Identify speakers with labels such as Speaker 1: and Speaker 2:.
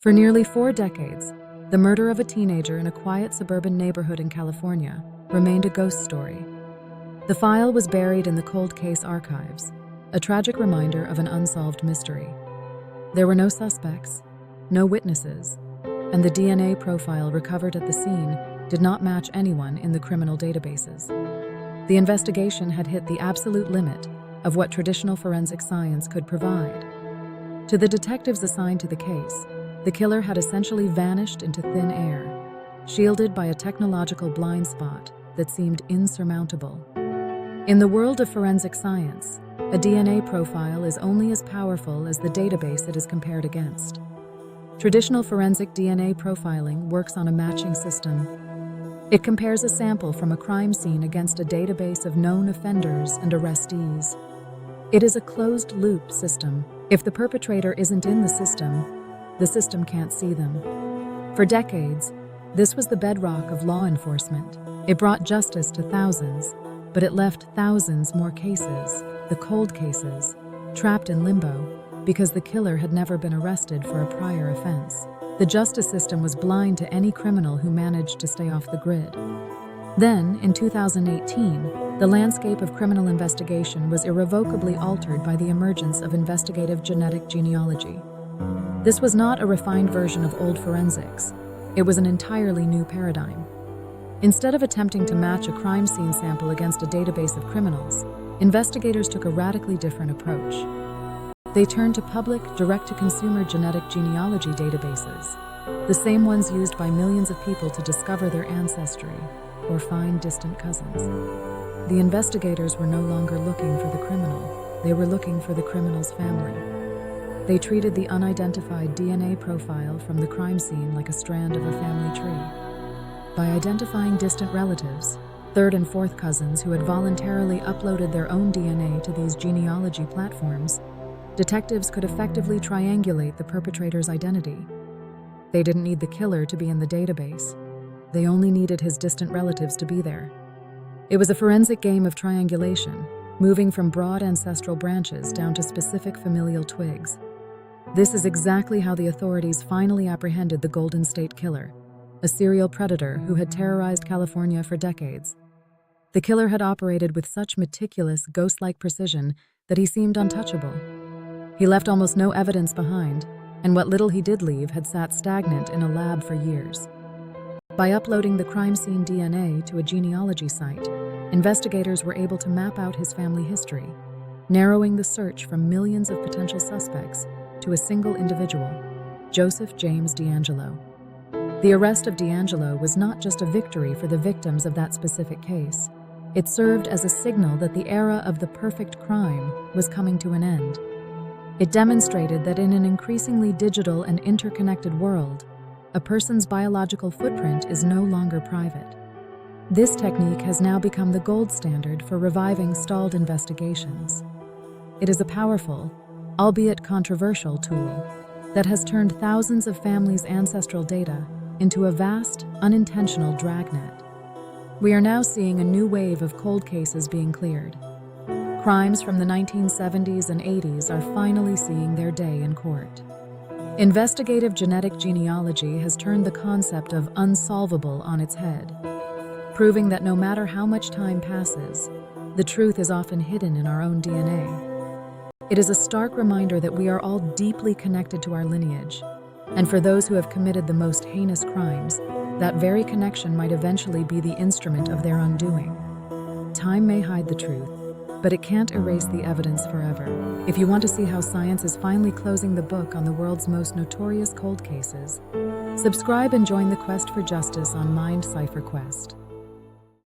Speaker 1: For nearly 4 decades, the murder of a teenager in a quiet suburban neighborhood in California remained a ghost story. The file was buried in the cold case archives, a tragic reminder of an unsolved mystery. There were no suspects, no witnesses, and the DNA profile recovered at the scene did not match anyone in the criminal databases. The investigation had hit the absolute limit of what traditional forensic science could provide. To the detectives assigned to the case, the killer had essentially vanished into thin air, shielded by a technological blind spot that seemed insurmountable. In the world of forensic science, a DNA profile is only as powerful as the database it is compared against. Traditional forensic DNA profiling works on a matching system. It compares a sample from a crime scene against a database of known offenders and arrestees. It is a closed-loop system. If the perpetrator isn't in the system can't see them. For decades, this was the bedrock of law enforcement. It brought justice to thousands, but it left thousands more cases, the cold cases, trapped in limbo because the killer had never been arrested for a prior offense. The justice system was blind to any criminal who managed to stay off the grid. Then, in 2018, the landscape of criminal investigation was irrevocably altered by the emergence of investigative genetic genealogy. This was not a refined version of old forensics. It was an entirely new paradigm. Instead of attempting to match a crime scene sample against a database of criminals, investigators took a radically different approach. They turned to public, direct-to-consumer genetic genealogy databases, the same ones used by millions of people to discover their ancestry or find distant cousins. The investigators were no longer looking for the criminal. They were looking for the criminal's family. They treated the unidentified DNA profile from the crime scene like a strand of a family tree. By identifying distant relatives, third and fourth cousins who had voluntarily uploaded their own DNA to these genealogy platforms, detectives could effectively triangulate the perpetrator's identity. They didn't need the killer to be in the database. They only needed his distant relatives to be there. It was a forensic game of triangulation, moving from broad ancestral branches down to specific familial twigs. This is exactly how the authorities finally apprehended the Golden State Killer, a serial predator who had terrorized California for decades. The killer had operated with such meticulous, ghost-like precision that he seemed untouchable. He left almost no evidence behind, and what little he did leave had sat stagnant in a lab for years. By uploading the crime scene DNA to a genealogy site, investigators were able to map out his family history, narrowing the search from millions of potential suspects to a single individual, Joseph James DeAngelo. The arrest of DeAngelo was not just a victory for the victims of that specific case. It served as a signal that the era of the perfect crime was coming to an end. It demonstrated that in an increasingly digital and interconnected world, a person's biological footprint is no longer private. This technique has now become the gold standard for reviving stalled investigations. It is a powerful, albeit controversial tool that has turned thousands of families' ancestral data into a vast, unintentional dragnet. We are now seeing a new wave of cold cases being cleared. Crimes from the 1970s and 80s are finally seeing their day in court. Investigative genetic genealogy has turned the concept of unsolvable on its head, proving that no matter how much time passes, the truth is often hidden in our own DNA. It is a stark reminder that we are all deeply connected to our lineage, and for those who have committed the most heinous crimes, that very connection might eventually be the instrument of their undoing. Time may hide the truth, but it can't erase the evidence forever. If you want to see how science is finally closing the book on the world's most notorious cold cases, subscribe and join the quest for justice on Mind Cipher Quest.